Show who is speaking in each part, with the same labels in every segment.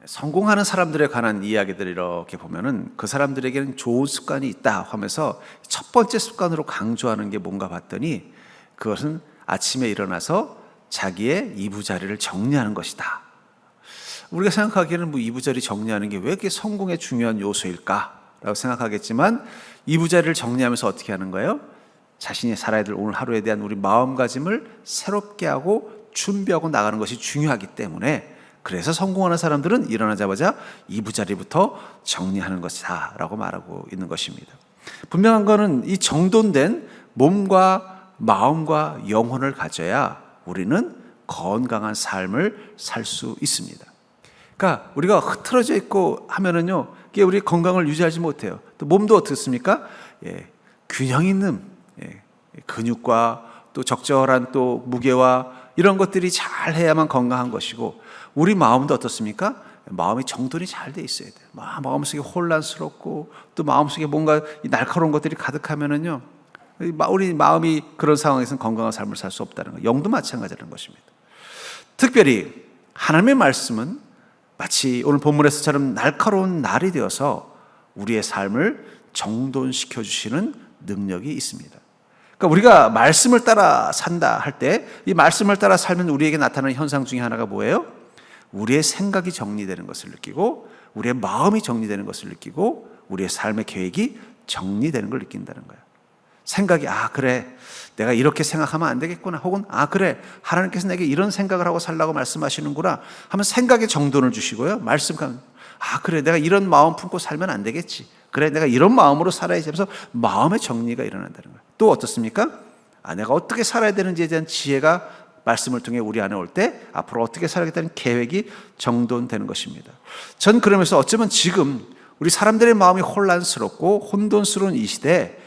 Speaker 1: 성공하는 사람들에 관한 이야기들을 이렇게 보면은 그 사람들에게는 좋은 습관이 있다 하면서 첫 번째 습관으로 강조하는 게 뭔가 봤더니 그것은 아침에 일어나서 자기의 이부자리를 정리하는 것이다. 우리가 생각하기에는 뭐 이부자리 정리하는 게 왜 이렇게 성공의 중요한 요소일까라고 생각하겠지만 이부자리를 정리하면서 어떻게 하는 거예요? 자신이 살아야 될 오늘 하루에 대한 우리 마음가짐을 새롭게 하고 준비하고 나가는 것이 중요하기 때문에 그래서 성공하는 사람들은 일어나자마자 이부자리부터 정리하는 것이다 라고 말하고 있는 것입니다. 분명한 것은 이 정돈된 몸과 마음과 영혼을 가져야 우리는 건강한 삶을 살 수 있습니다. 그러니까 우리가 흐트러져 있고 하면은요, 이게 우리 건강을 유지하지 못해요. 또 몸도 어떻습니까? 균형 있는 근육과 또 적절한 또 무게와 이런 것들이 잘 해야만 건강한 것이고, 우리 마음도 어떻습니까? 마음이 정돈이 잘 돼 있어야 돼요. 마음속에 혼란스럽고 또 마음속에 뭔가 날카로운 것들이 가득하면은요, 우리 마음이 그런 상황에서는 건강한 삶을 살 수 없다는 거예요. 영도 마찬가지라는 것입니다. 특별히 하나님의 말씀은 마치 오늘 본문에서처럼 날카로운 날이 되어서 우리의 삶을 정돈시켜 주시는 능력이 있습니다. 그러니까 우리가 말씀을 따라 산다 할 때 이 말씀을 따라 살면 우리에게 나타나는 현상 중에 하나가 뭐예요? 우리의 생각이 정리되는 것을 느끼고 우리의 마음이 정리되는 것을 느끼고 우리의 삶의 계획이 정리되는 걸 느낀다는 거예요. 생각이 그래 내가 이렇게 생각하면 안 되겠구나, 혹은 그래 하나님께서 내게 이런 생각을 하고 살라고 말씀하시는구나 하면 생각에 정돈을 주시고요, 말씀하면 그래 내가 이런 마음 품고 살면 안 되겠지, 그래 내가 이런 마음으로 살아야지 하면서 마음의 정리가 일어난다는 거예요. 또 어떻습니까? 내가 어떻게 살아야 되는지에 대한 지혜가 말씀을 통해 우리 안에 올 때 앞으로 어떻게 살아야겠다는 계획이 정돈되는 것입니다. 전 그러면서 어쩌면 지금 우리 사람들의 마음이 혼란스럽고 혼돈스러운 이 시대에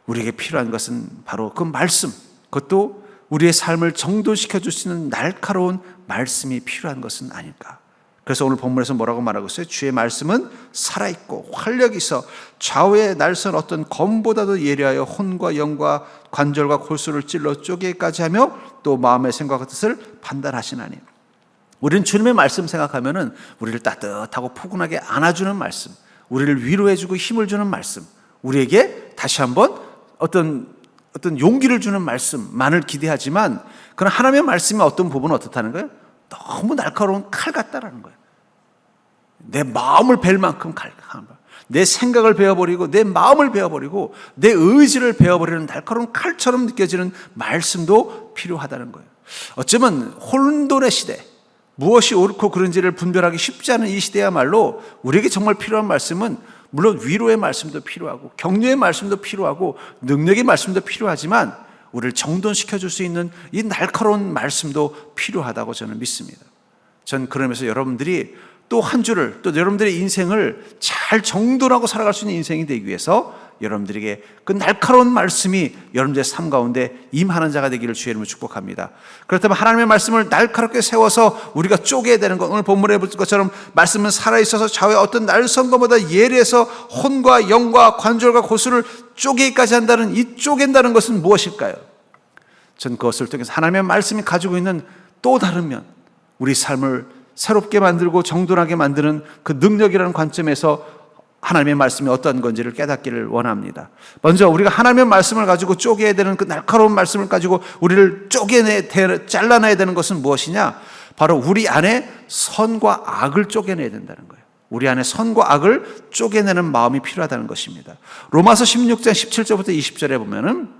Speaker 1: 우리에게 필요한 것은 바로 그 말씀, 그것도 우리의 삶을 정돈시켜 줄 수 있는 날카로운 말씀이 필요한 것은 아닐까. 그래서 오늘 본문에서 뭐라고 말하고 있어요? 주의 말씀은 살아있고 활력이 있어 좌우에 날선 어떤 검보다도 예리하여 혼과 영과 관절과 골수를 찔러 쪼개기까지 하며 또 마음의 생각과 뜻을 판단하시나니. 우리는 주님의 말씀 생각하면은 우리를 따뜻하고 포근하게 안아주는 말씀, 우리를 위로해주고 힘을 주는 말씀, 우리에게 다시 한번 어떤 용기를 주는 말씀만을 기대하지만, 그러나 하나님의 말씀이 어떤 부분은 어떻다는 거예요? 너무 날카로운 칼 같다라는 거예요. 내 마음을 벨 만큼 칼같은 거예요. 내 생각을 베어버리고 내 마음을 베어버리고 내 의지를 베어버리는 날카로운 칼처럼 느껴지는 말씀도 필요하다는 거예요. 어쩌면 혼돈의 시대, 무엇이 옳고 그른지를 분별하기 쉽지 않은 이 시대야말로 우리에게 정말 필요한 말씀은 물론 위로의 말씀도 필요하고 격려의 말씀도 필요하고 능력의 말씀도 필요하지만 우리를 정돈시켜 줄 수 있는 이 날카로운 말씀도 필요하다고 저는 믿습니다. 전 그러면서 여러분들이 또 한 주를, 또 여러분들의 인생을 잘 정돈하고 살아갈 수 있는 인생이 되기 위해서 여러분들에게 그 날카로운 말씀이 여러분들의 삶 가운데 임하는 자가 되기를 주의 이름으로 축복합니다. 그렇다면 하나님의 말씀을 날카롭게 세워서 우리가 쪼개야 되는 것, 오늘 본문에 볼 것처럼 말씀은 살아있어서 좌우에 어떤 날선 것보다 예리해서 혼과 영과 관절과 고수를 쪼개기까지 한다는 이 쪼갠다는 것은 무엇일까요? 전 그것을 통해서 하나님의 말씀이 가지고 있는 또 다른 면, 우리 삶을 새롭게 만들고 정돈하게 만드는 그 능력이라는 관점에서 하나님의 말씀이 어떤 건지를 깨닫기를 원합니다. 먼저 우리가 하나님의 말씀을 가지고 쪼개야 되는 그 날카로운 말씀을 가지고 우리를 잘라내야 되는 것은 무엇이냐? 바로 우리 안에 선과 악을 쪼개내야 된다는 거예요. 우리 안에 선과 악을 쪼개내는 마음이 필요하다는 것입니다. 로마서 16장 17절부터 20절에 보면은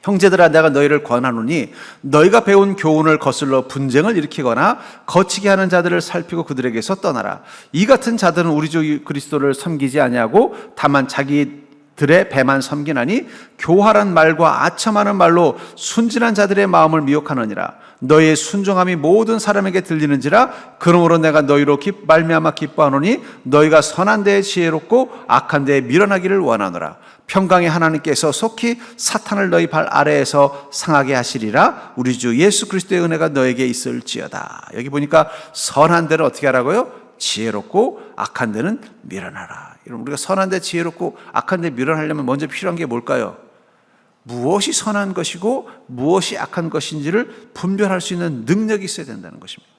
Speaker 1: 형제들아 내가 너희를 권하노니 너희가 배운 교훈을 거슬러 분쟁을 일으키거나 거치게 하는 자들을 살피고 그들에게서 떠나라. 이 같은 자들은 우리 주 그리스도를 섬기지 아니하고 다만 자기들의 배만 섬기나니 교활한 말과 아첨하는 말로 순진한 자들의 마음을 미혹하느니라. 너희의 순종함이 모든 사람에게 들리는지라. 그러므로 내가 너희로 말미암아 기뻐하노니 너희가 선한 데에 지혜롭고 악한 데에 미련하기를 원하노라. 평강의 하나님께서 속히 사탄을 너희 발 아래에서 상하게 하시리라. 우리 주 예수 그리스도의 은혜가 너에게 있을지어다. 여기 보니까 선한 데를 어떻게 하라고요? 지혜롭고 악한 데는 미련하라. 여러분, 우리가 선한 데 지혜롭고 악한 데 미련하려면 먼저 필요한 게 뭘까요? 무엇이 선한 것이고 무엇이 악한 것인지를 분별할 수 있는 능력이 있어야 된다는 것입니다.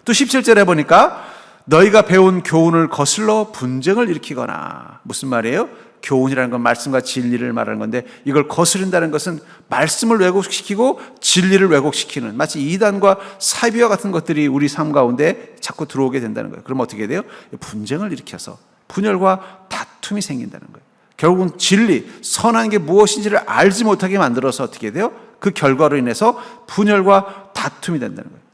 Speaker 1: 또 17절에 보니까 너희가 배운 교훈을 거슬러 분쟁을 일으키거나. 무슨 말이에요? 교훈이라는 건 말씀과 진리를 말하는 건데, 이걸 거스른다는 것은 말씀을 왜곡시키고 진리를 왜곡시키는, 마치 이단과 사비와 같은 것들이 우리 삶 가운데 자꾸 들어오게 된다는 거예요. 그럼 어떻게 돼요? 분쟁을 일으켜서 분열과 다툼이 생긴다는 거예요. 결국은 진리, 선한 게 무엇인지를 알지 못하게 만들어서 어떻게 돼요? 그 결과로 인해서 분열과 다툼이 된다는 거예요.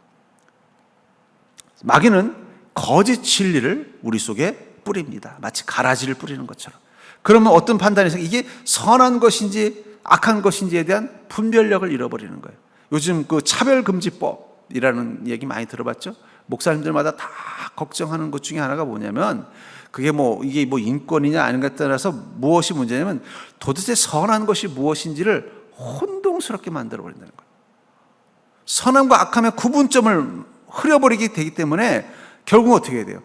Speaker 1: 마귀는 거짓 진리를 우리 속에 뿌립니다. 마치 가라지를 뿌리는 것처럼. 그러면 어떤 판단이 생겨? 이게 선한 것인지 악한 것인지에 대한 분별력을 잃어버리는 거예요. 요즘 그 차별금지법이라는 얘기 많이 들어봤죠? 목사님들마다 다 걱정하는 것 중에 하나가 뭐냐면, 그게 이게 인권이냐 아닌가에 따라서 무엇이 문제냐면, 도대체 선한 것이 무엇인지를 혼동스럽게 만들어버린다는 거예요. 선함과 악함의 구분점을 흐려버리게 되기 때문에 결국 어떻게 해야 돼요?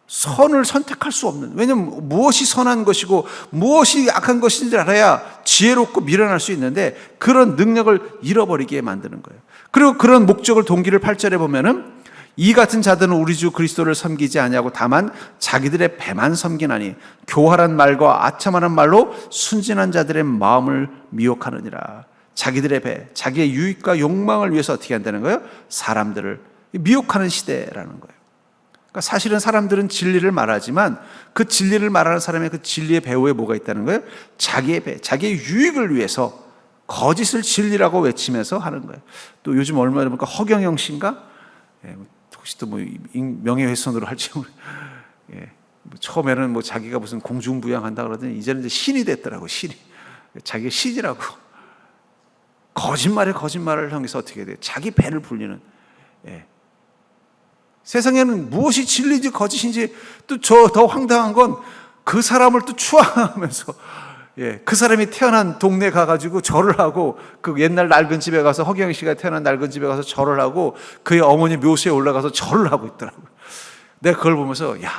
Speaker 1: 선을 선택할 수 없는, 왜냐하면 무엇이 선한 것이고 무엇이 악한 것인지 알아야 지혜롭고 미련할 수 있는데, 그런 능력을 잃어버리게 만드는 거예요. 그리고 그런 목적을, 동기를 8절에 보면은, 이 같은 자들은 우리 주 그리스도를 섬기지 아니하고 다만 자기들의 배만 섬기나니 교활한 말과 아첨하는 말로 순진한 자들의 마음을 미혹하느니라. 자기들의 배, 자기의 유익과 욕망을 위해서 어떻게 한다는 거예요? 사람들을 미혹하는 시대라는 거예요. 그러니까 사실은 사람들은 진리를 말하지만, 그 진리를 말하는 사람의 그 진리의 배후에 뭐가 있다는 거예요? 자기의 배, 자기의 유익을 위해서 거짓을 진리라고 외치면서 하는 거예요. 또 요즘 얼마나 보니까 허경영 씨인가? 혹시 또 명예훼손으로 할지 처음에는 자기가 무슨 공중부양한다 그러더니 이제는 이제 신이 됐더라고. 신이, 자기가 신이라고. 거짓말에 거짓말을 하면서 어떻게 돼요? 자기 배를 불리는. 세상에는 무엇이 진리인지 거짓인지, 또 더 황당한 건 그 사람을 또 추앙하면서, 그 사람이 태어난 동네 가가지고 절을 하고, 그 옛날 낡은 집에 가서, 허경영 씨가 태어난 낡은 집에 가서 절을 하고, 그의 어머니 묘소에 올라가서 절을 하고 있더라고요. 내가 그걸 보면서, 야,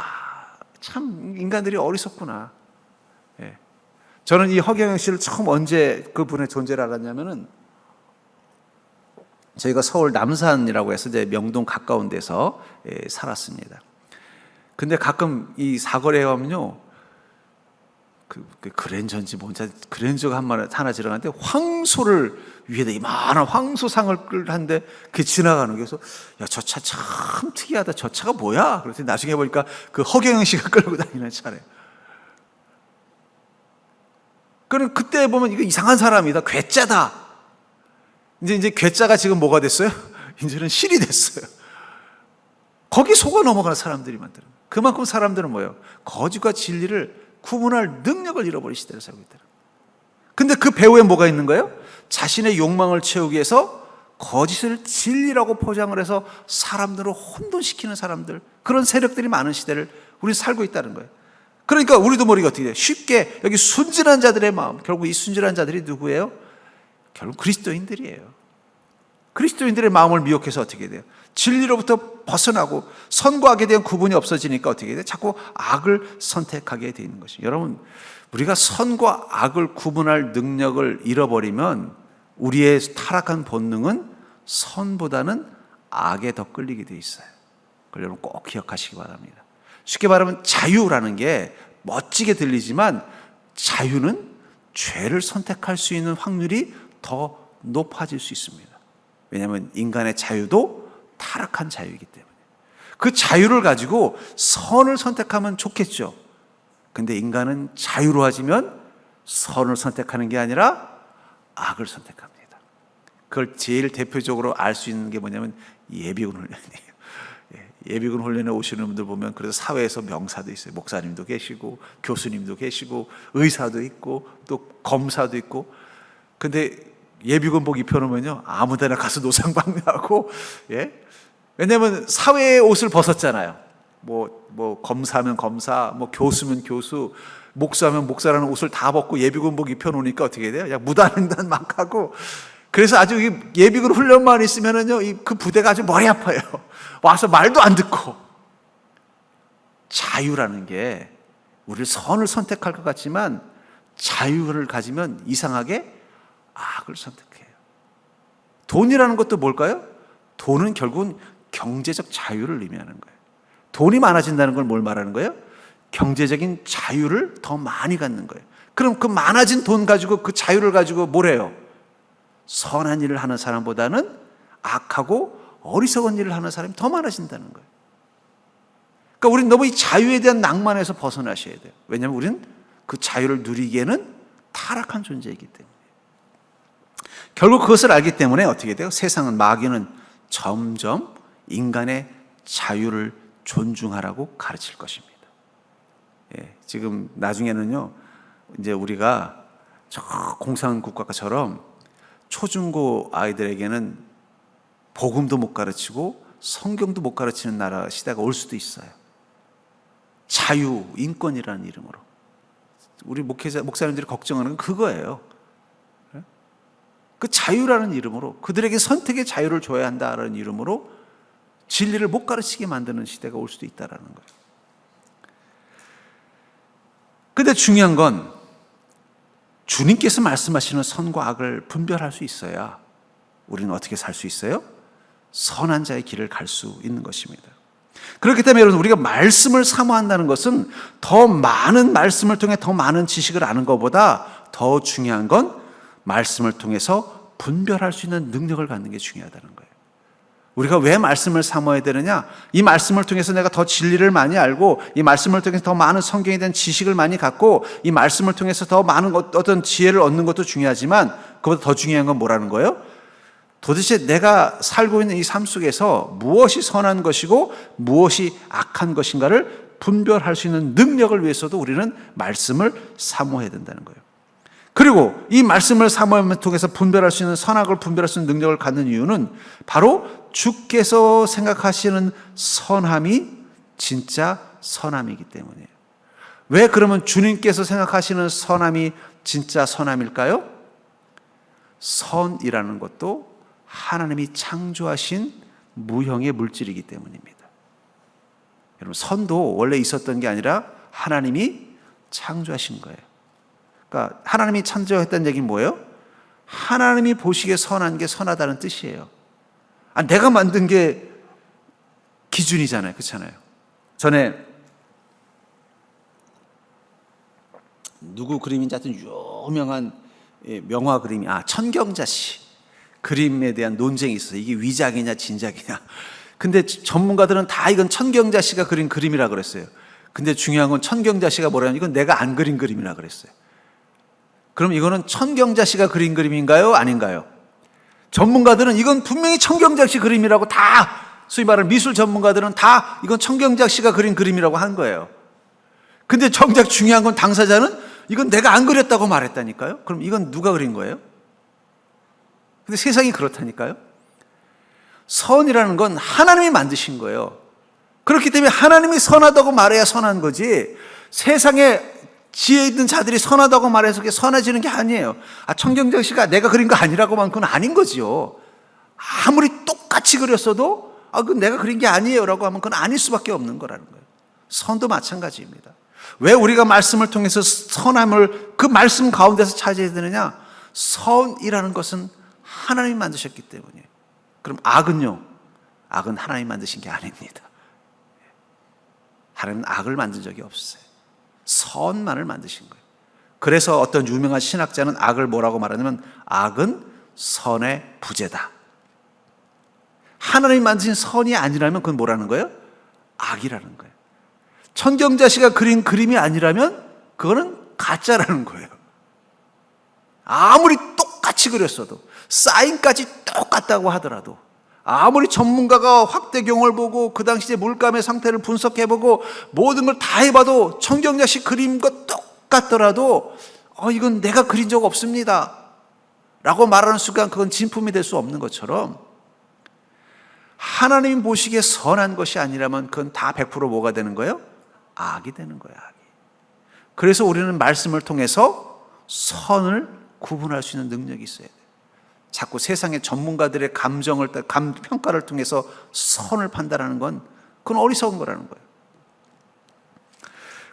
Speaker 1: 참 인간들이 어리석구나. 저는 이 허경영 씨를 처음 언제 그분의 존재를 알았냐면은, 저희가 서울 남산이라고 해서 이제 명동 가까운 데서 살았습니다. 근데 가끔 이 사거리에 가면요, 그 그랜저인지 뭔지, 그랜저가 하나 지나가는데 황소를 위에다 이만한 황소상을 끌는데 그게 지나가는 게, 그래서 야, 저 차 참 특이하다. 저 차가 뭐야? 그랬더니 나중에 보니까 그 허경영 씨가 끌고 다니는 차래요. 그럼 그때 보면 이거 이상한 사람이다, 괴짜다. 이제 괴짜가 지금 뭐가 됐어요? 이제는 실이 됐어요. 거기 속아 넘어가는 사람들이 많더라고요. 그만큼 사람들은 뭐예요? 거짓과 진리를 구분할 능력을 잃어버린 시대를 살고 있다. 근데 그 배후에 뭐가 있는 거예요? 자신의 욕망을 채우기 위해서 거짓을 진리라고 포장을 해서 사람들을 혼돈시키는 사람들, 그런 세력들이 많은 시대를 우리 살고 있다는 거예요. 그러니까 우리도 모르게 어떻게 돼요? 쉽게 여기 순진한 자들의 마음, 결국 이 순진한 자들이 누구예요? 결국 그리스도인들이에요. 그리스도인들의 마음을 미혹해서 어떻게 돼요? 진리로부터 벗어나고 선과 악에 대한 구분이 없어지니까 어떻게 돼요? 자꾸 악을 선택하게 되는 것이죠. 여러분, 우리가 선과 악을 구분할 능력을 잃어버리면 우리의 타락한 본능은 선보다는 악에 더 끌리게 돼 있어요. 그걸 여러분 꼭 기억하시기 바랍니다. 쉽게 말하면 자유라는 게 멋지게 들리지만, 자유는 죄를 선택할 수 있는 확률이 더 높아질 수 있습니다. 왜냐하면 인간의 자유도 타락한 자유이기 때문에. 그 자유를 가지고 선을 선택하면 좋겠죠. 근데 인간은 자유로워지면 선을 선택하는 게 아니라 악을 선택합니다. 그걸 제일 대표적으로 알 수 있는 게 뭐냐면 예비군 훈련이에요. 예비군 훈련에 오시는 분들 보면, 그래서 사회에서 명사도 있어요. 목사님도 계시고 교수님도 계시고 의사도 있고 또 검사도 있고. 근데 예비군복 입혀놓으면요, 아무데나 가서 노상방뇨하고, 왜냐하면 사회의 옷을 벗었잖아요. 뭐 검사면 검사, 뭐 교수면 교수, 목사면 목사라는 옷을 다 벗고 예비군복 입혀놓으니까 어떻게 돼요? 그냥 무단횡단 막 하고. 그래서 아주 예비군 훈련만 있으면은요, 그 부대가 아주 머리 아파요. 와서 말도 안 듣고. 자유라는 게 우리를 선을 선택할 것 같지만, 자유를 가지면 이상하게 악을 선택해요. 돈이라는 것도 뭘까요? 돈은 결국은 경제적 자유를 의미하는 거예요. 돈이 많아진다는 걸 뭘 말하는 거예요? 경제적인 자유를 더 많이 갖는 거예요. 그럼 그 많아진 돈 가지고 그 자유를 가지고 뭘 해요? 선한 일을 하는 사람보다는 악하고 어리석은 일을 하는 사람이 더 많아진다는 거예요. 그러니까 우리는 너무 이 자유에 대한 낭만에서 벗어나셔야 돼요. 왜냐하면 우리는 그 자유를 누리기에는 타락한 존재이기 때문에. 결국 그것을 알기 때문에 어떻게 돼요? 세상은, 마귀는 점점 인간의 자유를 존중하라고 가르칠 것입니다. 예, 지금 나중에는요, 이제 우리가 저 공산국가처럼 초중고 아이들에게는 복음도 못 가르치고 성경도 못 가르치는 나라 시대가 올 수도 있어요. 자유, 인권이라는 이름으로. 우리 목사님들이 걱정하는 건 그거예요. 그 자유라는 이름으로, 그들에게 선택의 자유를 줘야 한다라는 이름으로 진리를 못 가르치게 만드는 시대가 올 수도 있다는 거예요. 근데 중요한 건 주님께서 말씀하시는 선과 악을 분별할 수 있어야 우리는 어떻게 살 수 있어요? 선한 자의 길을 갈 수 있는 것입니다. 그렇기 때문에 여러분, 우리가 말씀을 사모한다는 것은 더 많은 말씀을 통해 더 많은 지식을 아는 것보다 더 중요한 건 말씀을 통해서 분별할 수 있는 능력을 갖는 게 중요하다는 거예요. 우리가 왜 말씀을 사모해야 되느냐? 이 말씀을 통해서 내가 더 진리를 많이 알고, 이 말씀을 통해서 더 많은 성경에 대한 지식을 많이 갖고, 이 말씀을 통해서 더 많은 어떤 지혜를 얻는 것도 중요하지만, 그보다 더 중요한 건 뭐라는 거예요? 도대체 내가 살고 있는 이 삶 속에서 무엇이 선한 것이고 무엇이 악한 것인가를 분별할 수 있는 능력을 위해서도 우리는 말씀을 사모해야 된다는 거예요. 그리고 이 말씀을 사모함을 통해서 분별할 수 있는, 선악을 분별할 수 있는 능력을 갖는 이유는 바로 주께서 생각하시는 선함이 진짜 선함이기 때문이에요. 왜 그러면 주님께서 생각하시는 선함이 진짜 선함일까요? 선이라는 것도 하나님이 창조하신 무형의 물질이기 때문입니다. 여러분, 선도 원래 있었던 게 아니라 하나님이 창조하신 거예요. 그러니까 하나님이 창조했다는 얘기는 뭐예요? 하나님이 보시기에 선한 게 선하다는 뜻이에요. 내가 만든 게 기준이잖아요. 그렇잖아요. 전에 누구 그림인지 하여튼 유명한 명화 그림이, 천경자씨 그림에 대한 논쟁이 있어요. 이게 위작이냐 진작이냐. 근데 전문가들은 다 이건 천경자씨가 그린 그림이라 그랬어요. 근데 중요한 건 천경자씨가 뭐라면 이건 내가 안 그린 그림이라 그랬어요. 그럼 이거는 천경자씨가 그린 그림인가요? 아닌가요? 전문가들은 이건 분명히 천경자씨 그림이라고, 다 소위 말하는 미술 전문가들은 다 이건 천경자씨가 그린 그림이라고 한 거예요. 근데 정작 중요한 건 당사자는 이건 내가 안 그렸다고 말했다니까요. 그럼 이건 누가 그린 거예요? 근데 세상이 그렇다니까요. 선이라는 건 하나님이 만드신 거예요. 그렇기 때문에 하나님이 선하다고 말해야 선한 거지, 세상에 지혜 있는 자들이 선하다고 말해서 그게 선해지는 게 아니에요. 천경자씨가 내가 그린 거 아니라고만, 그건 아닌 거지요. 아무리 똑같이 그렸어도 그건 내가 그린 게 아니에요 라고 하면 그건 아닐 수밖에 없는 거라는 거예요. 선도 마찬가지입니다. 왜 우리가 말씀을 통해서 선함을 그 말씀 가운데서 찾아야 되느냐? 선이라는 것은 하나님이 만드셨기 때문이에요. 그럼 악은요? 악은 하나님이 만드신 게 아닙니다. 하나님은 악을 만든 적이 없어요. 선만을 만드신 거예요. 그래서 어떤 유명한 신학자는 악을 뭐라고 말하냐면, 악은 선의 부재다. 하나님이 만드신 선이 아니라면 그건 뭐라는 거예요? 악이라는 거예요. 천경자씨가 그린 그림이 아니라면 그거는 가짜라는 거예요. 아무리 똑같이 그렸어도, 사인까지 똑같다고 하더라도, 아무리 전문가가 확대경을 보고 그 당시에 물감의 상태를 분석해보고 모든 걸 다 해봐도 천경자씨 그림과 똑같더라도 이건 내가 그린 적 없습니다 라고 말하는 순간 그건 진품이 될 수 없는 것처럼, 하나님 보시기에 선한 것이 아니라면 그건 다 100% 뭐가 되는 거예요? 악이 되는 거예요. 악이. 그래서 우리는 말씀을 통해서 선을 구분할 수 있는 능력이 있어야 돼요. 자꾸 세상의 전문가들의 평가를 통해서 선을 판단하는 건 그건 어리석은 거라는 거예요.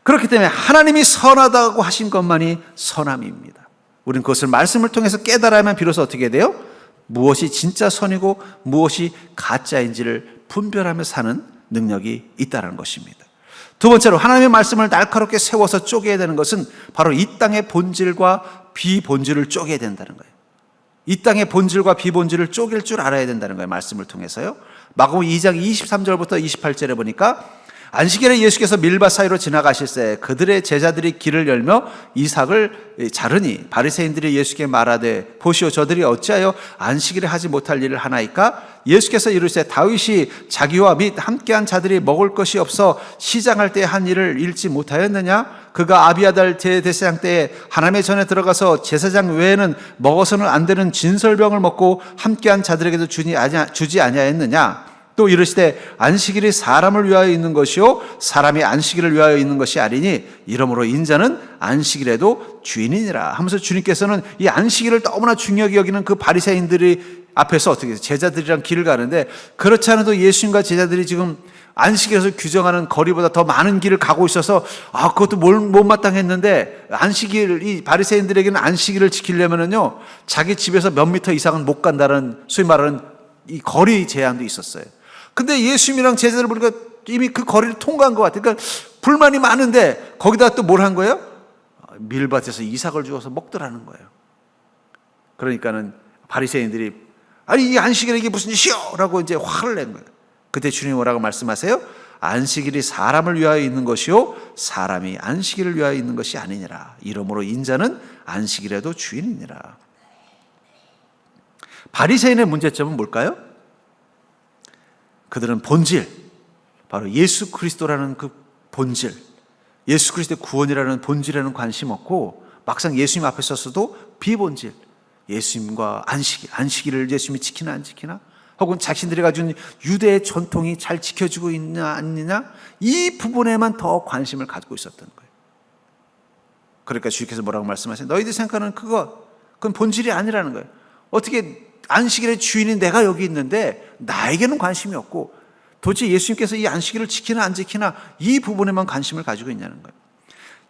Speaker 1: 그렇기 때문에 하나님이 선하다고 하신 것만이 선함입니다. 우리는 그것을 말씀을 통해서 깨달아야만 비로소 어떻게 돼요? 무엇이 진짜 선이고 무엇이 가짜인지를 분별하며 사는 능력이 있다는 것입니다. 두 번째로 하나님의 말씀을 날카롭게 세워서 쪼개야 되는 것은 바로 이 땅의 본질과 비본질을 쪼개야 된다는 거예요. 이 땅의 본질과 비본질을 쪼갤 줄 알아야 된다는 거예요. 말씀을 통해서요. 마가복음 2장 23절부터 28절에 보니까 안식일에 예수께서 밀밭 사이로 지나가실 때 그들의 제자들이 길을 열며 이삭을 자르니 바리새인들이 예수께 말하되 보시오 저들이 어찌하여 안식일에 하지 못할 일을 하나이까? 예수께서 이르시되 다윗이 자기와 및 함께한 자들이 먹을 것이 없어 시장할 때 한 일을 잃지 못하였느냐? 그가 아비아달 대제사장 때에 하나님의 전에 들어가서 제사장 외에는 먹어서는 안 되는 진설병을 먹고 함께한 자들에게도 주지 아니하였느냐? 또 이르시되 안식일이 사람을 위하여 있는 것이요 사람이 안식일을 위하여 있는 것이 아니니 이러므로 인자는 안식일에도 주인이니라 하면서 주님께서는 이 안식일을 너무나 중요하게 여기는 그 바리새인들이 앞에서 어떻게 제자들이랑 길을 가는데 그렇지 않아도 예수님과 제자들이 지금 안식일에서 규정하는 거리보다 더 많은 길을 가고 있어서 그것도 못마땅했는데 안식일 이 바리새인들에게는 안식일을 지키려면은요 자기 집에서 몇 미터 이상은 못 간다는 소위 말하는 이 거리 제한도 있었어요. 근데 예수님이랑 제자들 보니까 이미 그 거리를 통과한 것 같아요. 그러니까 불만이 많은데 거기다 또 뭘 한 거예요? 밀밭에서 이삭을 주어서 먹더라는 거예요. 그러니까는 바리새인들이 아니 이 안식일에 이게 무슨 짓이요? 라고 이제 화를 낸 거예요. 그때 주님이 뭐라고 말씀하세요? 안식일이 사람을 위하여 있는 것이요 사람이 안식일을 위하여 있는 것이 아니니라. 이러므로 인자는 안식일에도 주인이니라. 바리새인의 문제점은 뭘까요? 그들은 본질, 바로 예수 그리스도라는 그 본질, 예수 그리스도의 구원이라는 본질에는 관심 없고 막상 예수님 앞에 섰어도 비본질, 예수님과 안식일을 예수님이 지키나 안 지키나, 혹은 자신들이 가진 유대의 전통이 잘 지켜지고 있냐 아니냐, 이 부분에만 더 관심을 가지고 있었던 거예요. 그러니까 주님께서 뭐라고 말씀하세요? 너희들이 생각하는 그건 본질이 아니라는 거예요. 어떻게 안식일의 주인인 내가 여기 있는데 나에게는 관심이 없고 도대체 예수님께서 이 안식일을 지키나 안 지키나 이 부분에만 관심을 가지고 있냐는 거예요.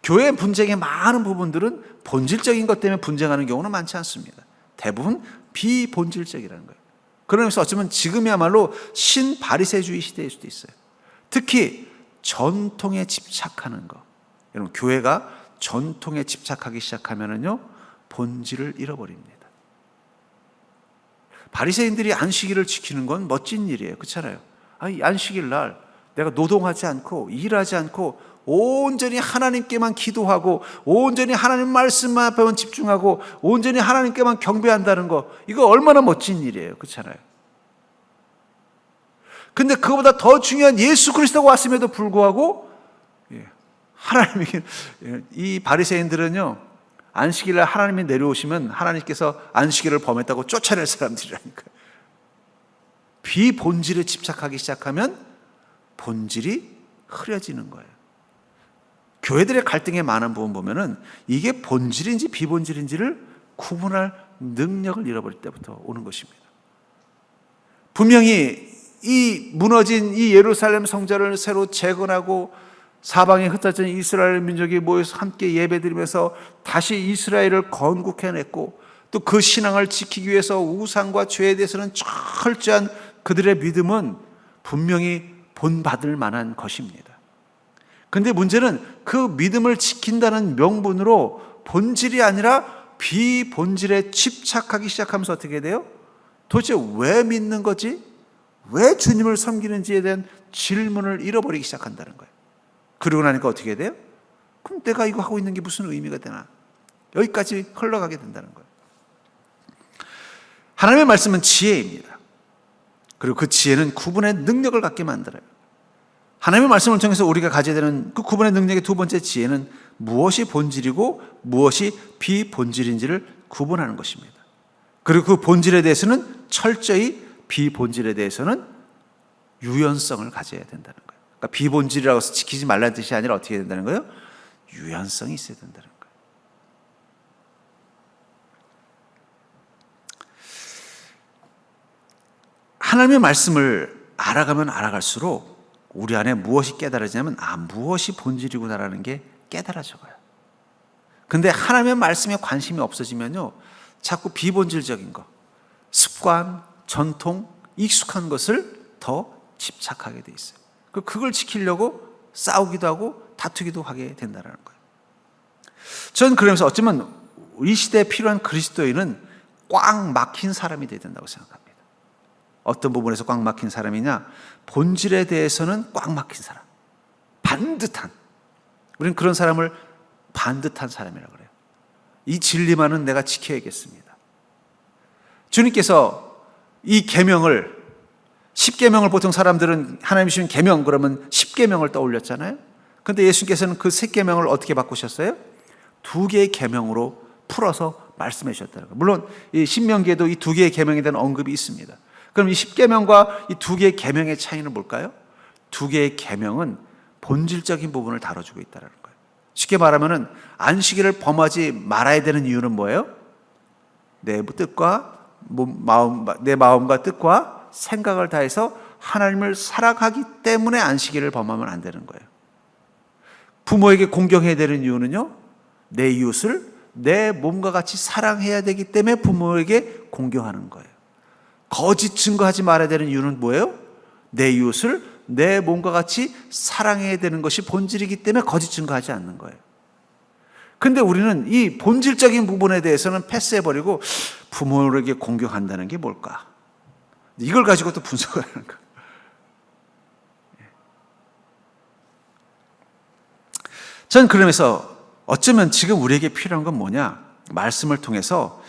Speaker 1: 교회 분쟁의 많은 부분들은 본질적인 것 때문에 분쟁하는 경우는 많지 않습니다. 대부분 비본질적이라는 거예요. 그러면서 어쩌면 지금이야말로 신바리새주의 시대일 수도 있어요. 특히 전통에 집착하는 거. 여러분 교회가 전통에 집착하기 시작하면은요 본질을 잃어버립니다. 바리새인들이 안식일을 지키는 건 멋진 일이에요. 그렇잖아요. 이 안식일 날 내가 노동하지 않고 일하지 않고 온전히 하나님께만 기도하고 온전히 하나님 말씀만 앞에만 집중하고 온전히 하나님께만 경배한다는 거, 이거 얼마나 멋진 일이에요. 그렇잖아요. 근데 그거보다 더 중요한 예수 그리스도가 왔음에도 불구하고 하나님이 이 바리새인들은요 안식일날 하나님이 내려오시면 하나님께서 안식일을 범했다고 쫓아낼 사람들이라니까요. 비본질에 집착하기 시작하면 본질이 흐려지는 거예요. 교회들의 갈등의 많은 부분 보면은 이게 본질인지 비본질인지를 구분할 능력을 잃어버릴 때부터 오는 것입니다. 분명히 이 무너진 이 예루살렘 성전을 새로 재건하고 사방에 흩어진 이스라엘 민족이 모여서 함께 예배드리면서 다시 이스라엘을 건국해냈고 또 그 신앙을 지키기 위해서 우상과 죄에 대해서는 철저한 그들의 믿음은 분명히 본받을 만한 것입니다. 그런데 문제는 그 믿음을 지킨다는 명분으로 본질이 아니라 비본질에 집착하기 시작하면서 어떻게 돼요? 도대체 왜 믿는 거지? 왜 주님을 섬기는지에 대한 질문을 잃어버리기 시작한다는 거예요. 그러고 나니까 어떻게 돼요? 그럼 내가 이거 하고 있는 게 무슨 의미가 되나? 여기까지 흘러가게 된다는 거예요. 하나님의 말씀은 지혜입니다. 그리고 그 지혜는 구분의 능력을 갖게 만들어요. 하나님의 말씀을 통해서 우리가 가져야 되는 그 구분의 능력의 두 번째 지혜는 무엇이 본질이고 무엇이 비본질인지를 구분하는 것입니다. 그리고 그 본질에 대해서는 철저히, 비본질에 대해서는 유연성을 가져야 된다는 거예요. 그러니까 비본질이라고 해서 지키지 말라는 뜻이 아니라 어떻게 해야 된다는 거예요? 유연성이 있어야 된다는 거예요. 하나님의 말씀을 알아가면 알아갈수록 우리 안에 무엇이 깨달아지냐면 무엇이 본질이구나라는 게 깨달아져가요. 근데 하나님의 말씀에 관심이 없어지면요 자꾸 비본질적인 거, 습관, 전통, 익숙한 것을 더 집착하게 돼 있어요. 그걸 지키려고 싸우기도 하고 다투기도 하게 된다는 거예요. 저는 그러면서 어쩌면 이 시대에 필요한 그리스도인은 꽉 막힌 사람이 되어야 된다고 생각합니다. 어떤 부분에서 꽉 막힌 사람이냐? 본질에 대해서는 꽉 막힌 사람, 반듯한, 우리는 그런 사람을 반듯한 사람이라고 그래요. 이 진리만은 내가 지켜야겠습니다. 주님께서 이 계명을, 10계명을 보통 사람들은 하나님 주신 계명 그러면 10계명을 떠올렸잖아요. 그런데 예수님께서는 그 3계명을 어떻게 바꾸셨어요? 2개의 계명으로 풀어서 말씀해 주셨다는 거예요. 물론 이 신명기에도 이 2개의 계명에 대한 언급이 있습니다. 그럼 이 10계명과 이 2개의 계명의 차이는 뭘까요? 2개의 계명은 본질적인 부분을 다뤄주고 있다는 거예요. 쉽게 말하면 안식일을 범하지 말아야 되는 이유는 뭐예요? 내 뜻과 내 마음과 뜻과 생각을 다해서 하나님을 살아가기 때문에 안식일을 범하면 안 되는 거예요. 부모에게 공경해야 되는 이유는요, 내 이웃을 내 몸과 같이 사랑해야 되기 때문에 부모에게 공경하는 거예요. 거짓 증거하지 말아야 되는 이유는 뭐예요? 내 이웃을 내 몸과 같이 사랑해야 되는 것이 본질이기 때문에 거짓 증거하지 않는 거예요. 근데 우리는 이 본질적인 부분에 대해서는 패스해버리고 부모에게 공경한다는 게 뭘까? 이걸 가지고 또 분석을 하는 거예요. 전 그러면서 어쩌면 지금 우리에게 필요한 건 뭐냐? 말씀을 통해서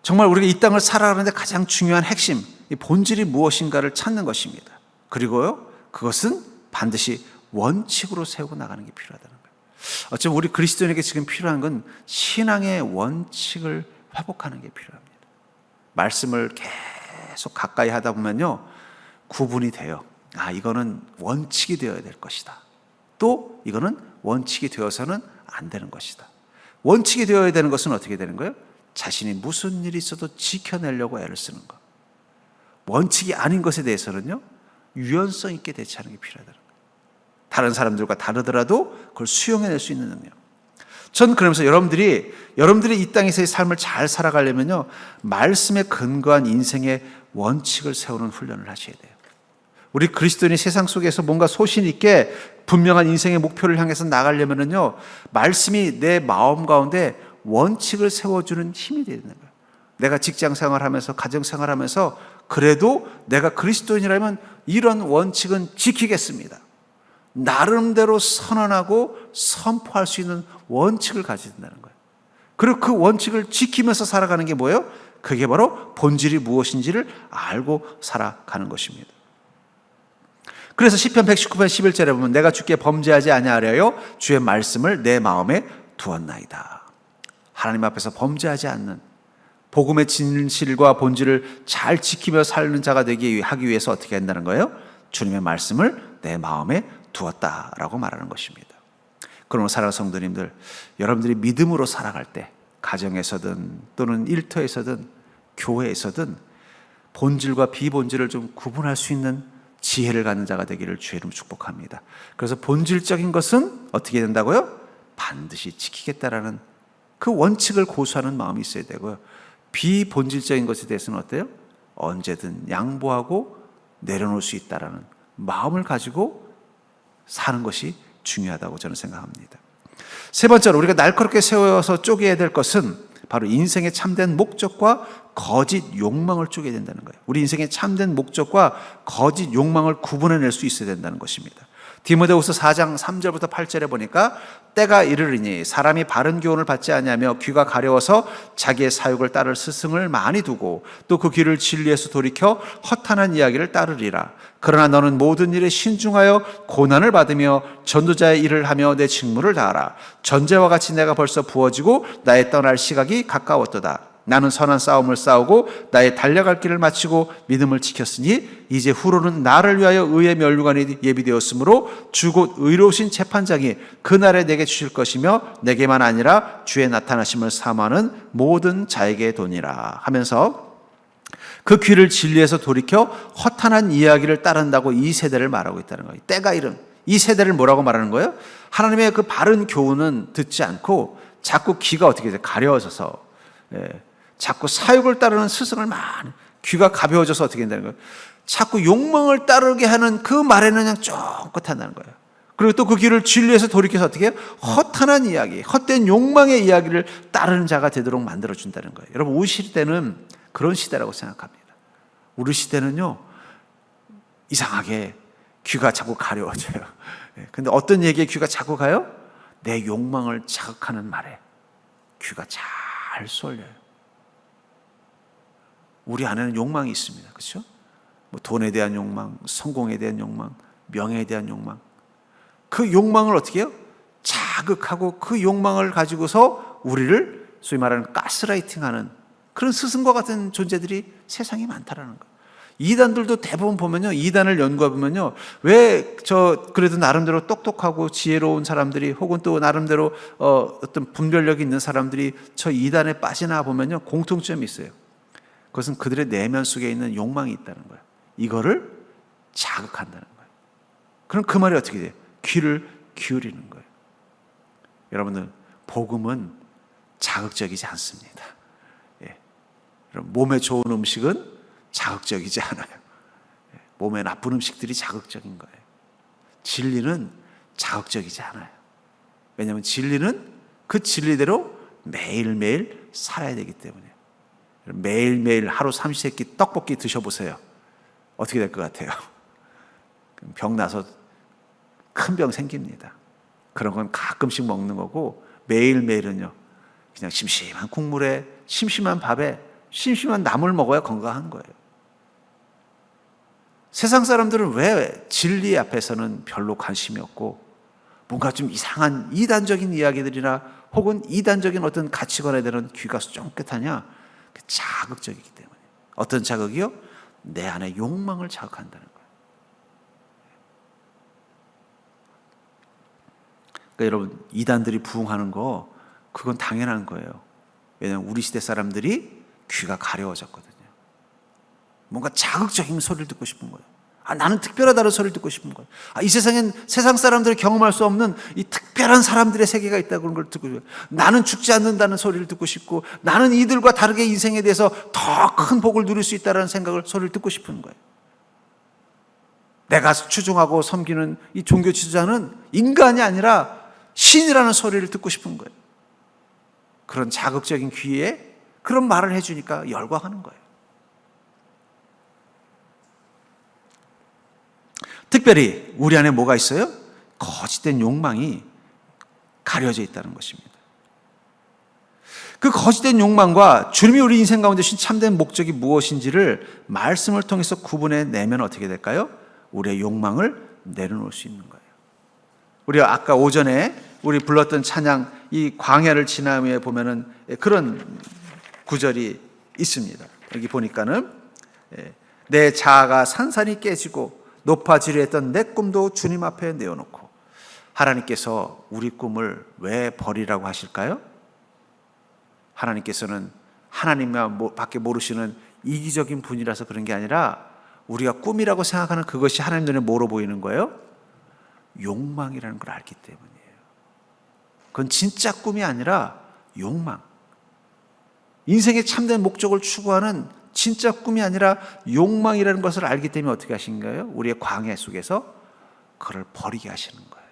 Speaker 1: 정말 우리가 이 땅을 살아가는데 가장 중요한 핵심, 이 본질이 무엇인가를 찾는 것입니다. 그리고요, 그것은 반드시 원칙으로 세우고 나가는 게 필요하다는 거예요. 어쩌면 우리 그리스도인에게 지금 필요한 건 신앙의 원칙을 회복하는 게 필요합니다. 말씀을 계속 가까이 하다 보면요, 구분이 돼요. 이거는 원칙이 되어야 될 것이다. 또 이거는 원칙이 되어서는 안 되는 것이다. 원칙이 되어야 되는 것은 어떻게 되는 거예요? 자신이 무슨 일이 있어도 지켜내려고 애를 쓰는 것. 원칙이 아닌 것에 대해서는요, 유연성 있게 대처하는 게 필요하다는 거예요. 다른 사람들과 다르더라도 그걸 수용해낼 수 있는 능력. 전 그러면서 여러분들이 이 땅에서의 삶을 잘 살아가려면요, 말씀에 근거한 인생의 원칙을 세우는 훈련을 하셔야 돼요. 우리 그리스도인이 세상 속에서 뭔가 소신 있게 분명한 인생의 목표를 향해서 나가려면요, 말씀이 내 마음 가운데 원칙을 세워주는 힘이 되는 거예요. 내가 직장 생활하면서 가정 생활하면서 그래도 내가 그리스도인이라면 이런 원칙은 지키겠습니다. 나름대로 선언하고 선포할 수 있는 원칙을 가져야 된다는 거예요. 그리고 그 원칙을 지키면서 살아가는 게 뭐예요? 그게 바로 본질이 무엇인지를 알고 살아가는 것입니다. 그래서 시편 119편 11절에 보면 내가 주께 범죄하지 아니하려여 주의 말씀을 내 마음에 두었나이다. 하나님 앞에서 범죄하지 않는 복음의 진실과 본질을 잘 지키며 사는 자가 되기 하기 위해서 어떻게 한다는 거예요? 주님의 말씀을 내 마음에 두었다라고 말하는 것입니다. 그러므로 사랑하는 성도님들, 여러분들이 믿음으로 살아갈 때 가정에서든 또는 일터에서든 교회에서든 본질과 비본질을 좀 구분할 수 있는 지혜를 갖는 자가 되기를 주의 이름으로 축복합니다. 그래서 본질적인 것은 어떻게 된다고요? 반드시 지키겠다라는 그 원칙을 고수하는 마음이 있어야 되고요. 비본질적인 것에 대해서는 어때요? 언제든 양보하고 내려놓을 수 있다라는 마음을 가지고 사는 것이 중요하다고 저는 생각합니다. 세 번째로 우리가 날카롭게 세워서 쪼개야 될 것은 바로 인생의 참된 목적과 거짓 욕망을 쪼개야 된다는 거예요. 우리 인생의 참된 목적과 거짓 욕망을 구분해낼 수 있어야 된다는 것입니다. 디모데후서 4장 3절부터 8절에 보니까 때가 이르리니 사람이 바른 교훈을 받지 아니하며 귀가 가려워서 자기의 사욕을 따를 스승을 많이 두고 또 그 귀를 진리에서 돌이켜 허탄한 이야기를 따르리라. 그러나 너는 모든 일에 신중하여 고난을 받으며 전도자의 일을 하며 내 직무를 다하라. 전제와 같이 내가 벌써 부어지고 나의 떠날 시각이 가까웠도다. 나는 선한 싸움을 싸우고 나의 달려갈 길을 마치고 믿음을 지켰으니 이제 후로는 나를 위하여 의의 면류관이 예비되었으므로 주 곧 의로우신 재판장이 그날에 내게 주실 것이며 내게만 아니라 주의 나타나심을 사모하는 모든 자에게 도니라 하면서 그 귀를 진리에서 돌이켜 허탄한 이야기를 따른다고 이 세대를 말하고 있다는 거예요. 때가 이른 이 세대를 뭐라고 말하는 거예요? 하나님의 그 바른 교훈은 듣지 않고 자꾸 귀가 어떻게 돼요? 가려워져서 자꾸 사욕을 따르는 스승을 많이 귀가 가벼워져서 어떻게 된다는 거예요? 자꾸 욕망을 따르게 하는 그 말에는 그냥 쫑긋한다는 거예요. 그리고 또 그 길을 진리에서 돌이켜서 어떻게 해요? 허탄한 이야기, 헛된 욕망의 이야기를 따르는 자가 되도록 만들어준다는 거예요. 여러분, 우리 시대는 그런 시대라고 생각합니다. 우리 시대는요, 이상하게 귀가 자꾸 가려워져요. 근데 어떤 얘기에 귀가 자꾸 가요? 내 욕망을 자극하는 말에 귀가 잘 쏠려요. 우리 안에는 욕망이 있습니다. 그렇죠? 뭐 돈에 대한 욕망, 성공에 대한 욕망, 명예에 대한 욕망. 그 욕망을 어떻게 해요? 자극하고 그 욕망을 가지고서 우리를 소위 말하는 가스라이팅하는 그런 스승과 같은 존재들이 세상에 많다라는 거예요. 이단들도 대부분 보면요, 이단을 연구해 보면요, 왜 그래도 나름대로 똑똑하고 지혜로운 사람들이 혹은 또 나름대로 어떤 분별력이 있는 사람들이 저 이단에 빠지나 보면요, 공통점이 있어요. 그것은 그들의 내면 속에 있는 욕망이 있다는 거예요. 이거를 자극한다는 거예요. 그럼 그 말이 어떻게 돼요? 귀를 기울이는 거예요. 여러분들, 복음은 자극적이지 않습니다. 몸에 좋은 음식은 자극적이지 않아요. 몸에 나쁜 음식들이 자극적인 거예요. 진리는 자극적이지 않아요. 왜냐하면 진리는 그 진리대로 매일매일 살아야 되기 때문에. 매일매일 하루 삼시세끼 떡볶이 드셔보세요. 어떻게 될 것 같아요? 병 나서 큰 병 생깁니다. 그런 건 가끔씩 먹는 거고, 매일매일은요, 그냥 심심한 국물에, 심심한 밥에, 심심한 나물 먹어야 건강한 거예요. 세상 사람들은 왜 진리 앞에서는 별로 관심이 없고 뭔가 좀 이상한 이단적인 이야기들이나 혹은 이단적인 어떤 가치관에 대한 귀가 쫑긋하냐? 자극적이기 때문에. 어떤 자극이요? 내 안에 욕망을 자극한다는 거예요. 그러니까 여러분, 이단들이 부흥하는 거 그건 당연한 거예요. 왜냐하면 우리 시대 사람들이 귀가 가려워졌거든요. 뭔가 자극적인 소리를 듣고 싶은 거예요. 나는 특별하다는 소리를 듣고 싶은 거예요. 이 세상엔 세상 사람들이 경험할 수 없는 이 특별한 사람들의 세계가 있다고 그런 걸 듣고 싶어요. 나는 죽지 않는다는 소리를 듣고 싶고, 나는 이들과 다르게 인생에 대해서 더 큰 복을 누릴 수 있다는 소리를 듣고 싶은 거예요. 내가 추종하고 섬기는 이 종교 지도자는 인간이 아니라 신이라는 소리를 듣고 싶은 거예요. 그런 자극적인 귀에 그런 말을 해주니까 열광하는 거예요. 특별히 우리 안에 뭐가 있어요? 거짓된 욕망이 가려져 있다는 것입니다. 그 거짓된 욕망과 주님이 우리 인생 가운데 주신 참된 목적이 무엇인지를 말씀을 통해서 구분해내면 어떻게 될까요? 우리의 욕망을 내려놓을 수 있는 거예요. 우리가 아까 오전에 우리 불렀던 찬양, 이 광야를 지나며 보면은 그런 구절이 있습니다. 여기 보니까는 내 자아가 산산이 깨지고 높아지려 했던 내 꿈도 주님 앞에 내어놓고. 하나님께서 우리 꿈을 왜 버리라고 하실까요? 하나님께서는 하나님만 밖에 모르시는 이기적인 분이라서 그런 게 아니라 우리가 꿈이라고 생각하는 그것이 하나님 눈에 뭐로 보이는 거예요? 욕망이라는 걸 알기 때문이에요. 그건 진짜 꿈이 아니라 욕망. 인생의 참된 목적을 추구하는 진짜 꿈이 아니라 욕망이라는 것을 알기 때문에 어떻게 하신가요? 우리의 광야 속에서 그걸 버리게 하시는 거예요.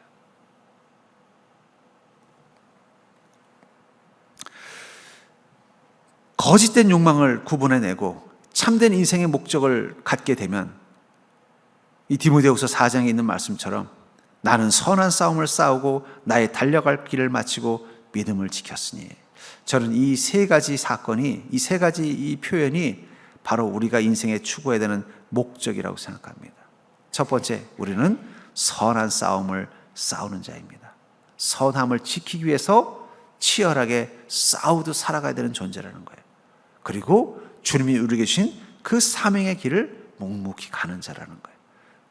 Speaker 1: 거짓된 욕망을 구분해내고 참된 인생의 목적을 갖게 되면 이 디모데후서 4장에 있는 말씀처럼 나는 선한 싸움을 싸우고 나의 달려갈 길을 마치고 믿음을 지켰으니. 저는 이 세 가지 사건이, 이 세 가지 이 표현이 바로 우리가 인생에 추구해야 되는 목적이라고 생각합니다. 첫 번째, 우리는 선한 싸움을 싸우는 자입니다. 선함을 지키기 위해서 치열하게 싸우듯 살아가야 되는 존재라는 거예요. 그리고 주님이 우리에게 주신 그 사명의 길을 묵묵히 가는 자라는 거예요.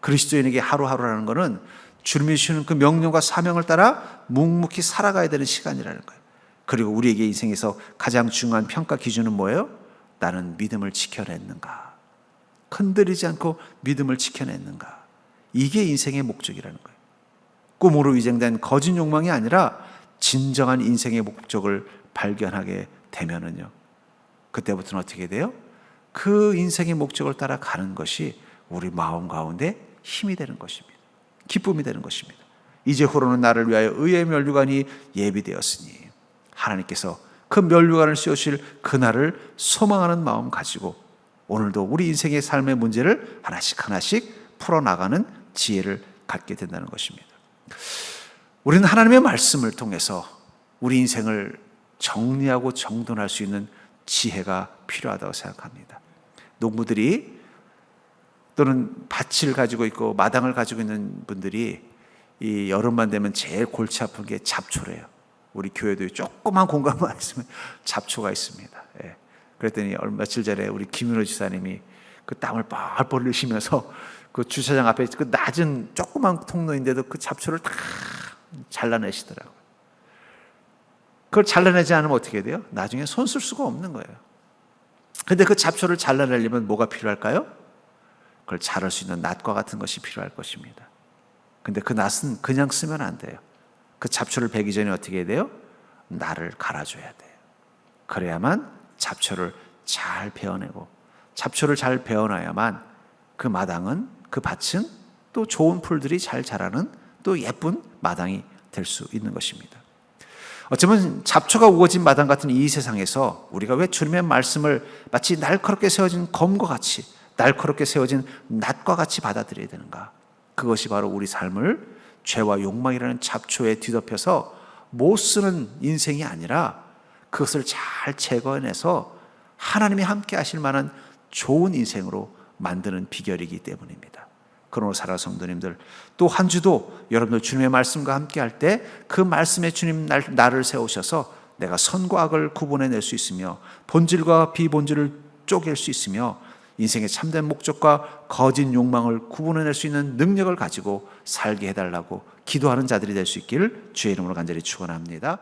Speaker 1: 그리스도인에게 하루하루라는 것은 주님이 주시는 그 명령과 사명을 따라 묵묵히 살아가야 되는 시간이라는 거예요. 그리고 우리에게 인생에서 가장 중요한 평가 기준은 뭐예요? 나는 믿음을 지켜냈는가? 흔들리지 않고 믿음을 지켜냈는가? 이게 인생의 목적이라는 거예요. 꿈으로 위장된 거짓 욕망이 아니라 진정한 인생의 목적을 발견하게 되면은요, 그때부터는 어떻게 돼요? 그 인생의 목적을 따라 가는 것이 우리 마음 가운데 힘이 되는 것입니다. 기쁨이 되는 것입니다. 이제후로는 나를 위하여 의의 면류관이 예비되었으니 하나님께서 그 면류관을 씌우실 그날을 소망하는 마음 가지고 오늘도 우리 인생의 삶의 문제를 하나씩 하나씩 풀어나가는 지혜를 갖게 된다는 것입니다. 우리는 하나님의 말씀을 통해서 우리 인생을 정리하고 정돈할 수 있는 지혜가 필요하다고 생각합니다. 농부들이 또는 밭을 가지고 있고 마당을 가지고 있는 분들이 이 여름만 되면 제일 골치 아픈 게 잡초래요. 우리 교회도 조그만 공간만 있으면 잡초가 있습니다. 예. 그랬더니 며칠 전에 우리 김윤호 지사님이 그 땀을 뻘뻘 흘리시면서 그 주차장 앞에 그 낮은 조그만 통로인데도 그 잡초를 다 잘라내시더라고요. 그걸 잘라내지 않으면 어떻게 돼요? 나중에 손 쓸 수가 없는 거예요. 근데 그 잡초를 잘라내려면 뭐가 필요할까요? 그걸 자를 수 있는 낫과 같은 것이 필요할 것입니다. 근데 그 낫은 그냥 쓰면 안 돼요. 그 잡초를 베기 전에 어떻게 해야 돼요? 낫을 갈아줘야 돼요. 그래야만 잡초를 잘 베어내고, 잡초를 잘 베어놔야만 그 마당은, 그 밭은 또 좋은 풀들이 잘 자라는 또 예쁜 마당이 될 수 있는 것입니다. 어쩌면 잡초가 우거진 마당 같은 이 세상에서 우리가 왜 주님의 말씀을 마치 날카롭게 세워진 검과 같이, 날카롭게 세워진 낫과 같이 받아들여야 되는가? 그것이 바로 우리 삶을 죄와 욕망이라는 잡초에 뒤덮여서 못 쓰는 인생이 아니라 그것을 잘 제거해내서 하나님이 함께 하실 만한 좋은 인생으로 만드는 비결이기 때문입니다. 그러므로 사랑하는 성도님들, 또 한 주도 여러분들 주님의 말씀과 함께 할 때 그 말씀에 주님 나를 세우셔서 내가 선과 악을 구분해낼 수 있으며 본질과 비본질을 쪼갤 수 있으며 인생의 참된 목적과 거짓 욕망을 구분해낼 수 있는 능력을 가지고 살게 해달라고 기도하는 자들이 될 수 있기를 주의 이름으로 간절히 축원합니다.